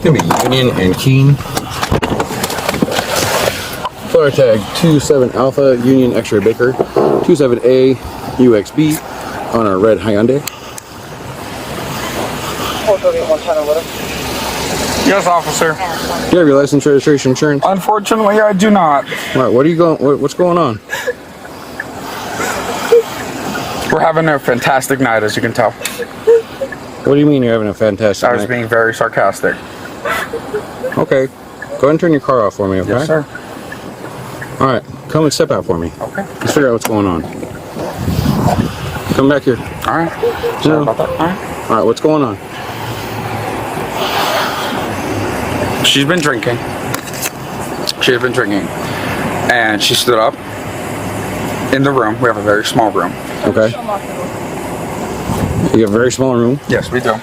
Gonna be Union and Keen. Flyer tag 27 Alpha Union X-ray Baker 27A UXB on our red Hyundai. Yes, officer. Do you have your license, registration, insurance? Unfortunately, I do not. All right, what are you going? What's going on? We're having a fantastic night, as you can tell. What do you mean you're having a fantastic I was night? being very sarcastic. Okay, go ahead and turn your car off for me, okay? Yes, sir. All right, come and step out for me. Okay. Let's figure out what's going on. Come back here. All right. Sorry about that. All right. All right, what's going on? She's been drinking. She had been drinking. And she stood up in the room. We have a very small room. Okay. You have a very small room? Yes, we do.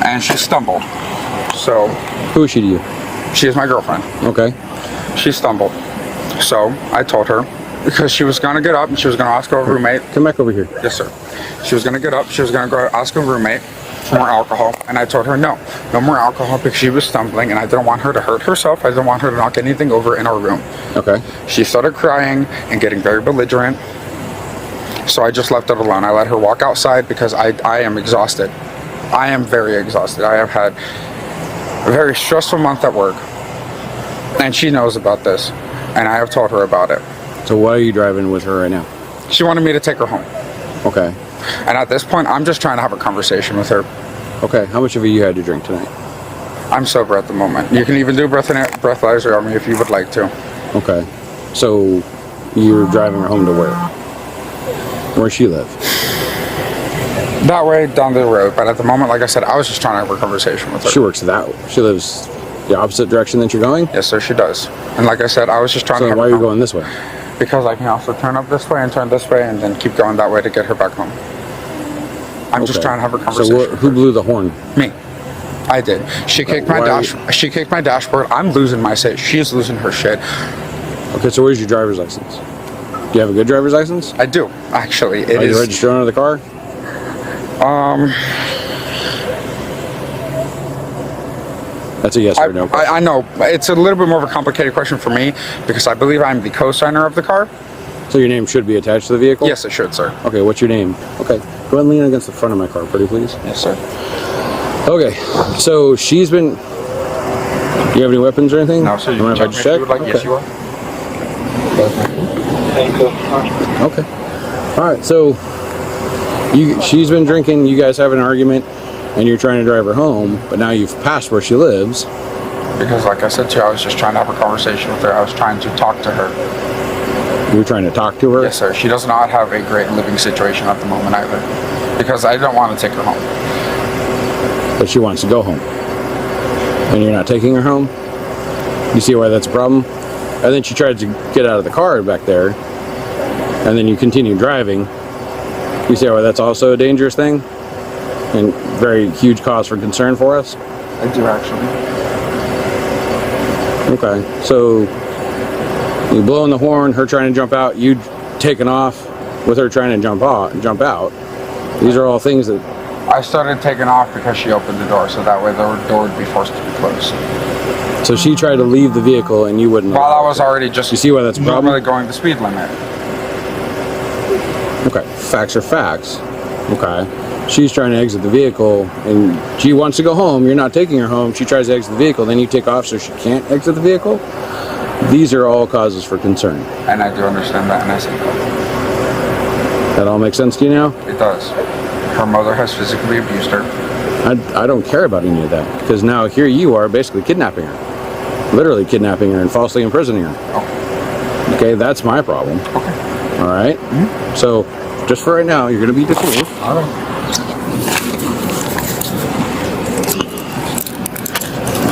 And she stumbled. So. Who is she to you? She is my girlfriend. Okay. She stumbled. So I told her, because she was going to get up and she was going to ask her roommate. Come back over here. Yes, sir. She was going to get up. She was going to go ask her roommate for more alcohol. And I told her no more alcohol because she was stumbling and I didn't want her to hurt herself. I didn't want her to knock anything over in our room. Okay. She started crying and getting very belligerent. So I just left it alone. I let her walk outside because I am exhausted. I am very exhausted. I have had a very stressful month at work. And she knows about this. And I have told her about it. So why are you driving with her right now? She wanted me to take her home. Okay. And at this point, I'm just trying to have a conversation with her. Okay, how much of it you had to drink tonight? I'm sober at the moment. You can even do breathalyzer on me if you would like to. Okay. So you're driving her home to where? Where she live? That way, down the road. But at the moment, like I said, I was just trying to have a conversation with her. She works that way. She lives the opposite direction that you're going? Yes, sir, she does. And like I said, I was just trying to have why are you going this way? Because I can also turn up this way and turn this way and then keep going that way to get her back home. I'm just trying to have a conversation. So who blew the horn? Me. I did. She kicked my She kicked my dashboard. I'm losing my shit. She's losing her shit. Okay, so where's your driver's license? Do you have a good driver's license? I do, actually. Are you registered under the car? That's a yes or no question. I know. It's a little bit more of a complicated question for me because I believe I'm the co-signer of the car. So your name should be attached to the vehicle? Yes, it should, sir. Okay, what's your name? Okay, go ahead and lean against the front of my car, pretty please. Yes, sir. Okay, so she's been... Do you have any weapons or anything? No, sir. You mind can if I check me if check? you would like. Okay. Yes, you are. Okay. All right, so she's been drinking, you guys have an argument, and you're trying to drive her home, but now you've passed where she lives. Because like I said to you, I was just trying to have a conversation with her. I was trying to talk to her. You were trying to talk to her? Yes, sir. She does not have a great living situation at the moment either. Because I don't want to take her home. But she wants to go home. And you're not taking her home? You see why that's a problem? And then she tried to get out of the car back there, and then you continue driving. You see why that's also a dangerous thing? And very huge cause for concern for us? I do, actually. Okay, so you blowing the horn, her trying to jump out, you taking off with her trying to jump out. These are all things that... I started taking off because she opened the door, so that way the door would be forced to be closed. So she tried to leave the vehicle and you wouldn't... While I was already just... You see why that's a problem? Normally going the speed limit. Okay, facts are facts. Okay. She's trying to exit the vehicle and she wants to go home. You're not taking her home. She tries to exit the vehicle, then you take off so she can't exit the vehicle. These are all causes for concern. And I do understand that, and I see that. That all makes sense to you now? It does. Her mother has physically abused her. I don't care about any of that because now here you are basically kidnapping her. Literally kidnapping her and falsely imprisoning her. Okay. Okay, that's my problem. Okay. All right? Mm-hmm. So, just for right now, you're going to be detained. All right.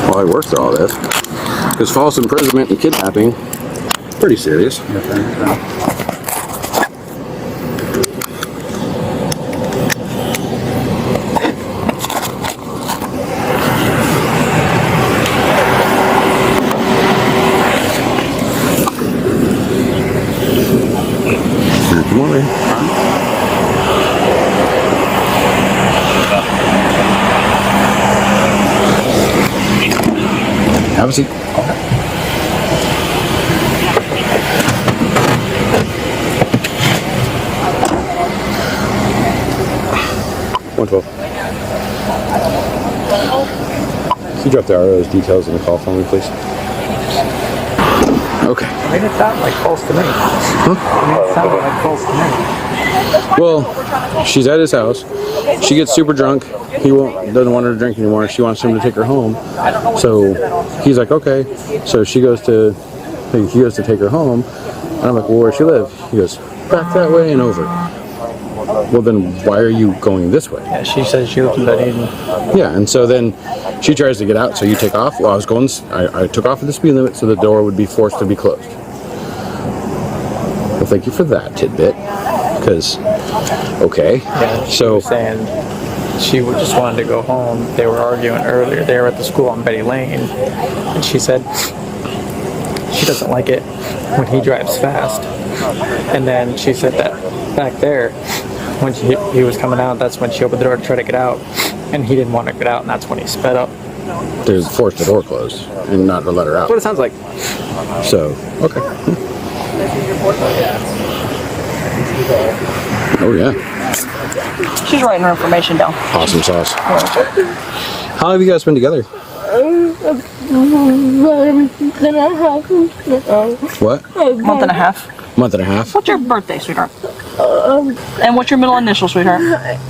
While I work through all this. Because false imprisonment and kidnapping, pretty serious. Okay. Come on, man. Have a seat. Can you drop the RO's details in the call for me, please? Okay. I mean, it sounded like false to me. Huh? I mean, it sounded like false to me. Well, she's at his house. She gets super drunk. He doesn't want her to drink anymore. She wants him to take her home. So he's like, okay. So he goes to take her home. And I'm like, well, where does she live? He goes, back that way and over. Well, then why are you going this way? Yeah, she says she lives in Dunedin. Yeah, and so then she tries to get out, so you take off. Well, I took off at the speed limit so the door would be forced to be closed. Well, thank you for that tidbit, because, okay. Yeah, she so was saying she just wanted to go home. They were arguing earlier. They were at the school on Betty Lane, and she said she doesn't like it when he drives fast. And then she said that back there, when he was coming out, that's when she opened the door to try to get out, and he didn't want to get out, and that's when he sped up. to force the door closed and not to let her out. That's what it sounds like. So, okay. Oh yeah. She's writing her information down. Awesome sauce. How long have you guys been together? What? Month and a half. Month and a half. What's your birthday, sweetheart? And what's your middle initial, sweetheart?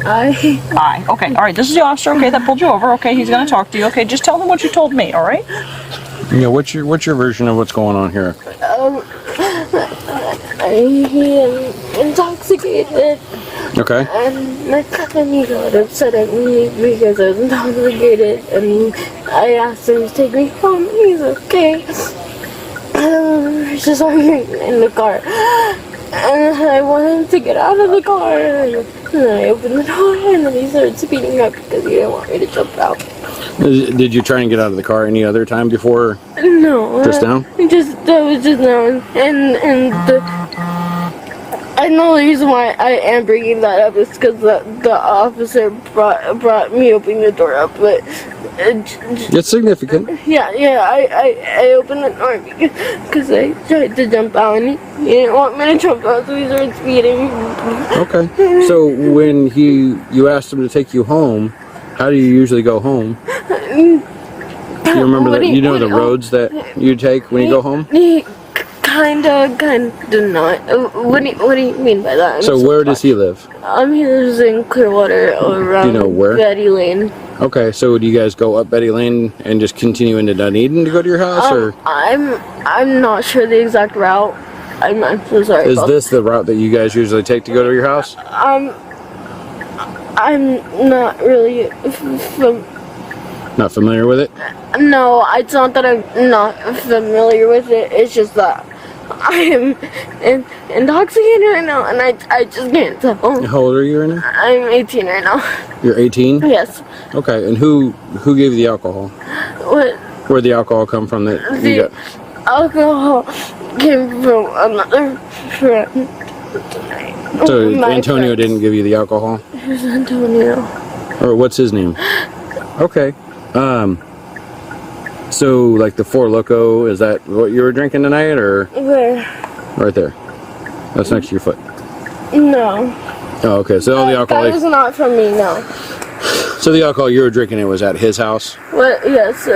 I. Okay. All right. This is the officer. Okay, that pulled you over. Okay, he's gonna talk to you. Okay, just tell him what you told me. All right. Yeah. What's your version of what's going on here? He intoxicated. Okay. And he got upset at me because I was intoxicated, and I asked him to take me home. He's okay. We're just arguing in the car, and I wanted him to get out of the car, and I opened the door, and then he started speeding up because he didn't want me to jump out. Did you try and get out of the car any other time before? No. Just now? That was just now, and I know the reason why I am bringing that up is because the officer brought me opening the door up, but It's significant. yeah, I opened the door because I tried to jump out, and he didn't want me to jump out, so he started speeding. Okay. So when you asked him to take you home, how do you usually go home? Do you remember that? You know the roads that you take when you go home? Kinda not. What do you mean by that? So where does he live? He lives in Clearwater, around Do you know where? Betty Lane. Okay, so do you guys go up Betty Lane and just continue into Dunedin to go to your house, or I'm not sure the exact route. I'm so sorry. is this the route that you guys usually take to go to your house? I'm not really Not familiar with it? No, it's not that I'm not familiar with it. It's just that I'm intoxicated right now, and I just can't tell. How old are you right now? I'm 18 right now. You're 18? Yes. Okay, and who gave you the alcohol? What? Where'd the alcohol come from that you The got? alcohol came from another friend. So My Antonio friends. didn't give you the alcohol? Here's Antonio. Or what's his name? Okay. So like the Four Loko, is that what you were drinking tonight, or Where? right there? That's next to your foot. No. Oh, okay. So all the alcohol. That was not from me, no. So the alcohol you were drinking, it was at his house. What? Yes.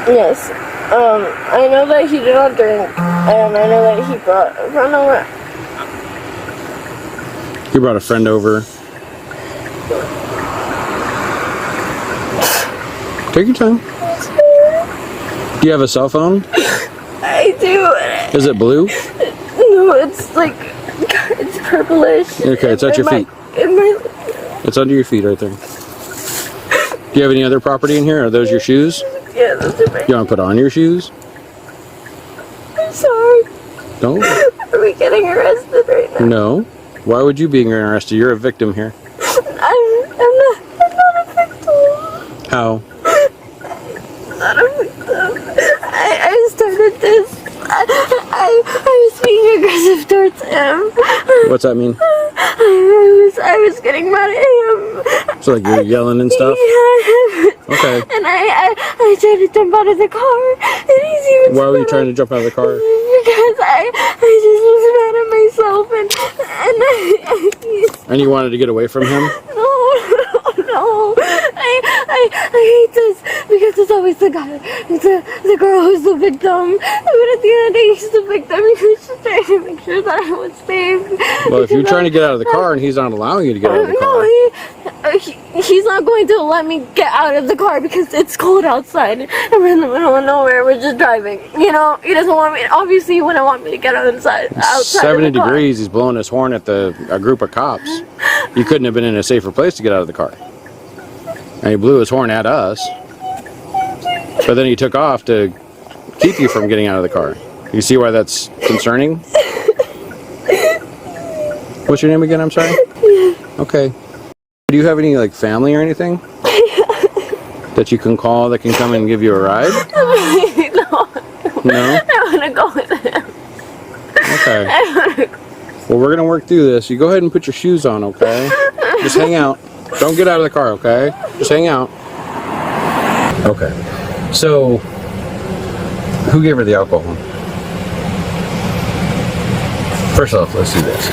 Yes. I know that he did not drink, and I know that he brought a friend over. He brought a friend over. Take your time. Do you have a cell phone? I do. Is it blue? No, it's like, it's purplish. Okay, it's at your feet. It's under your feet right there. Do you have any other property in here? Are those your shoes? Yeah, those are my. You want to put on your shoes? I'm sorry. Don't. Are we getting arrested right now? No. Why would you be arrested? You're a victim here. I'm not a victim. How? Not a victim. I started this. I was being aggressive towards him. What's that mean? I was getting mad at him. So like you're yelling and stuff? Yeah. Okay. And I tried to jump out of the car, and he's even. Why were you trying to jump out of the car? Because I just was mad at myself, and And you wanted to get away from him? no. I hate this because it's always the guy, the girl who's the victim. But at the end of the day, he's the victim. He was just trying to make sure that I was safe. Well, if you're trying to get out of the car and he's not allowing you to get out of the car. No, he's not going to let me get out of the car because it's cold outside and we're in the middle of nowhere. We're just driving. You know, he doesn't want me. Obviously, he wouldn't want me to get outside. 70 of the car. degrees, he's blowing his horn at a group of cops. You couldn't have been in a safer place to get out of the car. And he blew his horn at us. But then he took off to keep you from getting out of the car. You see why that's concerning? What's your name again? I'm sorry? Okay. Do you have any like family or anything that you can call that can come and give you a ride? No? I want to go with him. Okay. Well, we're gonna work through this. You go ahead and put your shoes on, okay? Just hang out. Don't get out of the car, okay? Just hang out. Okay. So, who gave her the alcohol? First off, let's do this.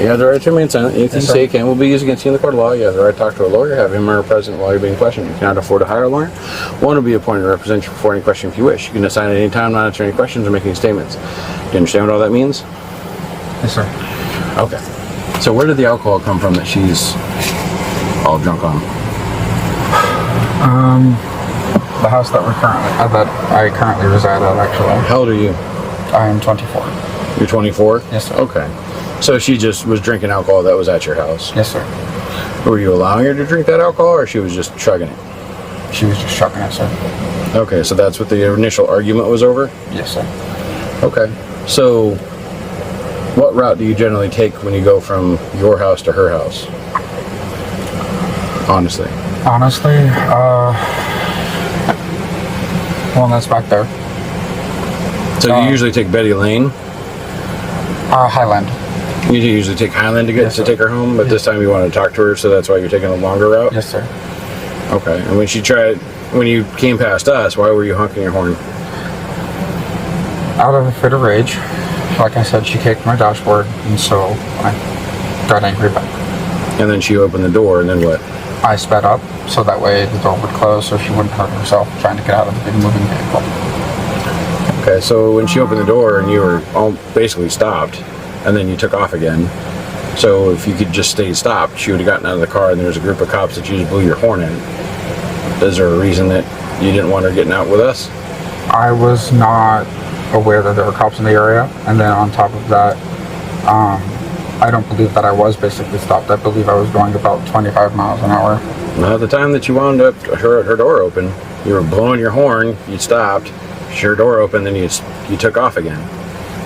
You have the right to remain silent. Anything you say can will be used against you in the court of law. You have the right to talk to a lawyer, have him or her present while you're being questioned. You cannot afford to hire a lawyer. One will be appointed to represent you before any question if you wish. You can assign at any time, not answer any questions or make any statements. Do you understand what all that means? Yes, sir. Okay. So where did the alcohol come from that she's all drunk on? The house that I currently reside at, actually. How old are you? I am 24. You're 24? Yes, sir. Okay. So she just was drinking alcohol that was at your house? Yes, sir. Were you allowing her to drink that alcohol or she was just chugging it? She was just chugging it, sir. Okay, so that's what the initial argument was over? Yes, sir. Okay. So what route do you generally take when you go from your house to her house? Honestly. Honestly, one that's back there. So you usually take Betty Lane? Highland. You usually take Highland to Yes, sir. take her home, but this time you want to talk to her, so that's why you're taking a longer route? Yes, sir. Okay. And when you came past us, why were you honking your horn? Out of a fit of rage. Like I said, she kicked my dashboard, and so I got angry back. And then she opened the door, and then what? I sped up, so that way the door would close so she wouldn't hurt herself trying to get out of the big moving vehicle. Okay, so when she opened the door and you were all basically stopped, and then you took off again, so if you could just stay stopped, she would have gotten out of the car and there was a group of cops that you just blew your horn in. Is there a reason that you didn't want her getting out with us? I was not aware that there were cops in the area, and then on top of that, I don't believe that I was basically stopped. I believe I was going about 25 miles an hour. Well, at the time that you wound up her door open, you were blowing your horn, you stopped, her door opened, then you took off again.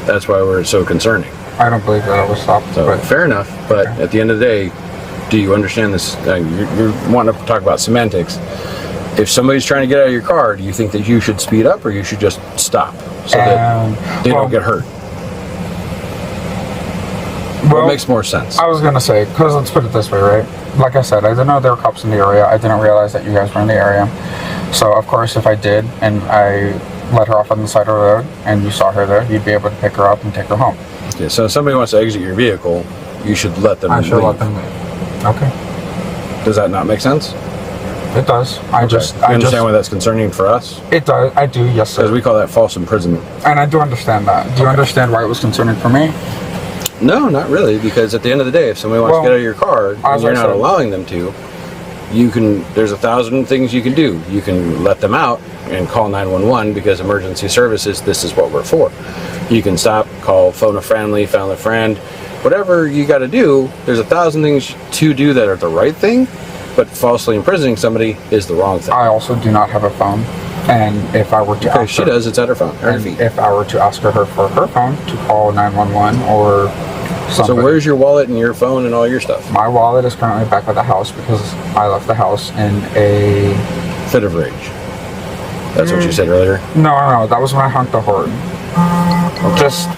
That's why we're so concerning. I don't believe that I was stopped. So but fair enough, but at the end of the day, do you understand this? You're wanting to talk about semantics. If somebody's trying to get out of your car, do you think that you should speed up or you should just stop so that they don't get hurt? What makes more sense? I was going to say, because let's put it this way, right? Like I said, I didn't know there were cops in the area. I didn't realize that you guys were in the area. So, of course, if I did and I let her off on the side of the road and you saw her there, you'd be able to pick her up and take her home. Okay, so if somebody wants to exit your vehicle, you should let them leave. I should let them leave. Okay. Does that not make sense? It does. You understand why that's concerning for us? It does. I do, yes, sir. Because we call that false imprisonment. And I do understand that. Do you understand why it was concerning for me? No, not really, because at the end of the day, if somebody wants to get out of your car and you're not allowing them to, there's 1,000 things you can do. You can let them out and call 911 because emergency services, this is what we're for. You can stop, call, phone a family, phone a friend, whatever you got to do. There's 1,000 things to do that are the right thing, but falsely imprisoning somebody is the wrong thing. I also do not have a phone. And if I were to ask she does, it's at her phone. If I were to ask her for her phone to call 911 or something. So where's your wallet and your phone and all your stuff? My wallet is currently back at the house because I left the house in a fit of rage. That's what you said earlier? No, that was when I honked the horn. Just,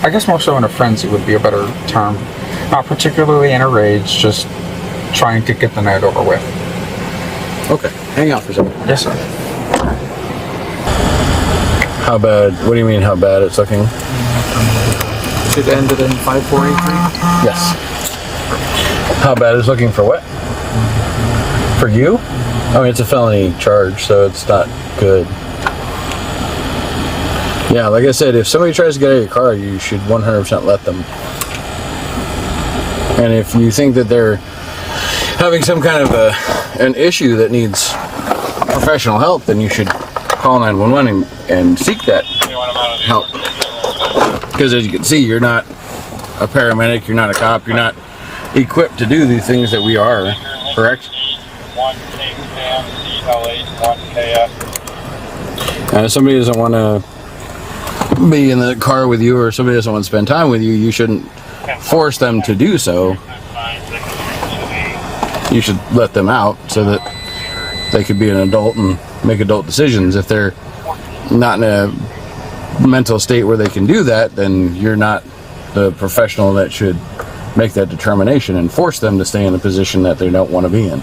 I guess more so in a frenzy would be a better term. Not particularly in a rage, just trying to get the night over with. Okay, hang out for a second. Yes, sir. How bad? What do you mean how bad it's looking? It ended in 5483. Yes. How bad is looking for what? For you? I mean, it's a felony charge, so it's not good. Yeah, like I said, if somebody tries to get out of your car, you should 100% let them. And if you think that they're having some kind of an issue that needs professional help, then you should call 911 and seek that help. Because as you can see, you're not a paramedic, you're not a cop, you're not equipped to do the things that we are, correct? And if somebody doesn't want to be in the car with you, or somebody doesn't want to spend time with you, you shouldn't force them to do so. You should let them out so that they could be an adult and make adult decisions. If they're not in a mental state where they can do that, then you're not the professional that should make that determination and force them to stay in a position that they don't want to be in.